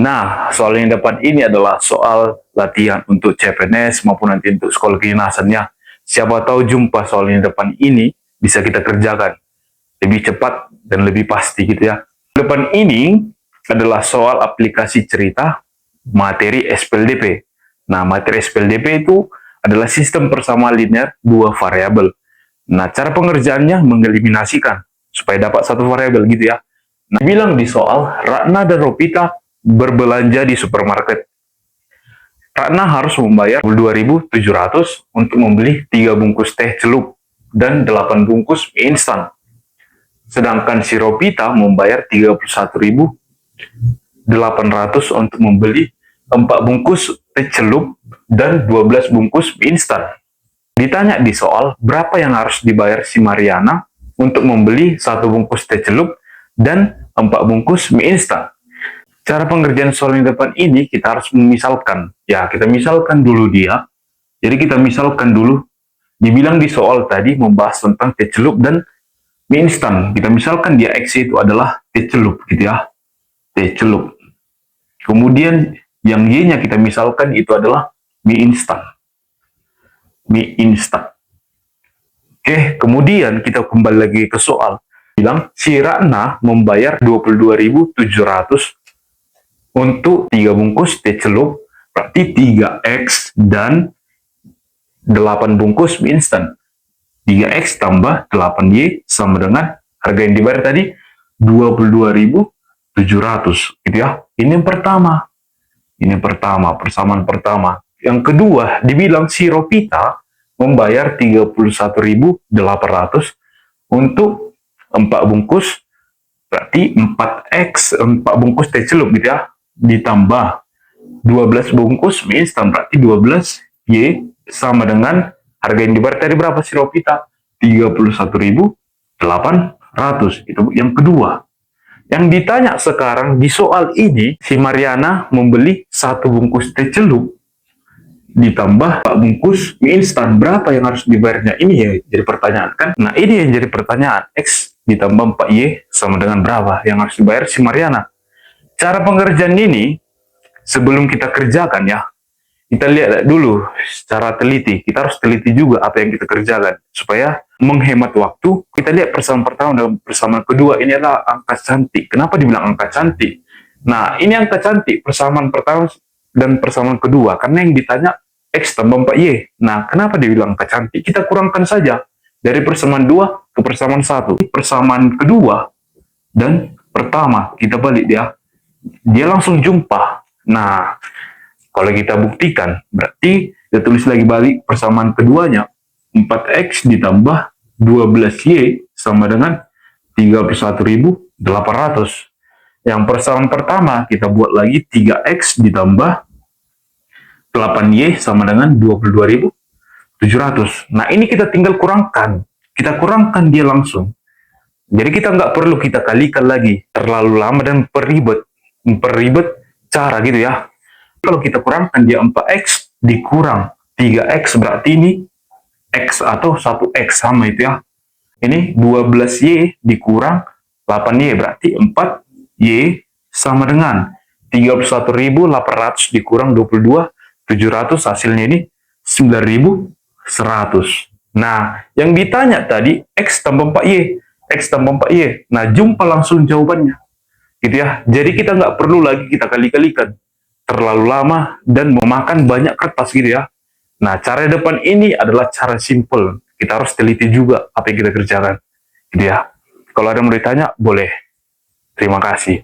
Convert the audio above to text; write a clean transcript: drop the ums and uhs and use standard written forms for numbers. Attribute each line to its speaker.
Speaker 1: Nah, soal yang depan ini adalah soal latihan untuk CPNS maupun nanti untuk sekolah kedinasannya. Siapa tahu jumpa soal yang depan ini bisa kita kerjakan lebih cepat dan lebih pasti gitu ya. Depan ini adalah soal aplikasi cerita materi SPLDP. Nah, materi SPLDP itu adalah sistem persamaan linear dua variabel. Nah, cara pengerjaannya mengeliminasikan supaya dapat satu variabel gitu ya. Nah, bilang di soal, Ratna dan Ropita berbelanja di supermarket. Ratna harus membayar 2.700 untuk membeli 3 bungkus teh celup dan 8 bungkus mie instan. Sedangkan si Ropita membayar 31.800 untuk membeli 4 bungkus teh celup dan 12 bungkus mie instan. Ditanya di soal, berapa yang harus dibayar si Mariana untuk membeli 1 bungkus teh celup dan 4 bungkus mie instan. Cara pengerjaan soal yang depan ini kita harus memisalkan. Ya, kita misalkan dulu dia. Jadi kita misalkan dulu, dibilang di soal tadi membahas tentang teh celup dan mie instan. Kita misalkan dia X itu adalah teh celup gitu ya. Teh celup. Kemudian yang Y-nya kita misalkan itu adalah mie instan. Mie instan. Oke, kemudian kita kembali lagi ke soal. Bilang si Ratna membayar 22.700 untuk 3 bungkus teh celup, berarti 3X dan 8 bungkus mie instan. 3X tambah 8Y sama dengan harga yang dibayar tadi 22.700 gitu ya. Ini yang pertama. Ini pertama, persamaan pertama. Yang kedua, dibilang si Ropita membayar 31.800 untuk 4 bungkus, berarti 4X, 4 bungkus teh celup gitu ya, ditambah 12 bungkus mie instan, berarti 12Y sama dengan harga yang dibayar tadi berapa si Ropita? 31.800. Itu yang kedua. Yang ditanya sekarang di soal ini, si Mariana membeli 1 bungkus teh celup ditambah 4 bungkus mie instan. Berapa yang harus dibayarnya? Ini ya jadi pertanyaan kan? Nah, ini yang jadi pertanyaan. X ditambah 4Y sama dengan berapa yang harus dibayar si Mariana? Cara pengerjaan ini, sebelum kita kerjakan ya, kita lihat dulu secara teliti. Kita harus teliti juga apa yang kita kerjakan. Supaya menghemat waktu, kita lihat persamaan pertama dan persamaan kedua. Ini adalah angka cantik. Kenapa dibilang angka cantik? Nah, ini angka cantik, persamaan pertama dan persamaan kedua. Karena yang ditanya X tambah 4Y. Nah, kenapa dibilang angka cantik? Kita kurangkan saja. Dari persamaan 2 ke persamaan 1. Persamaan kedua dan pertama, kita balik dia. Dia langsung jumpa. Nah, kalau kita buktikan, berarti kita tulis lagi balik persamaan keduanya. 4X ditambah 12Y sama dengan 31.800. Yang persamaan pertama, kita buat lagi 3X ditambah 8Y sama dengan 22.700. Nah, ini kita tinggal kurangkan. Kita kurangkan dia langsung. Jadi kita nggak perlu kita kalikan lagi. Terlalu lama dan memperribet cara gitu ya. Kalau kita kurangkan dia 4X dikurang 3X, berarti ini X atau 1X sama itu ya. Ini 12Y dikurang 8Y, berarti 4Y sama dengan 31.800 dikurang 22.700, hasilnya ini 9.100. Nah, yang ditanya tadi X tambah 4Y. X tambah 4Y. Nah, jumpa langsung jawabannya. Gitu ya. Jadi kita nggak perlu lagi kita kali-kalikan. Terlalu lama dan memakan banyak kertas gitu ya. Nah, cara depan ini adalah cara simple. Kita harus teliti juga apa yang kita kerjakan. Gitu ya. Kalau ada yang mau ditanya, boleh. Terima kasih.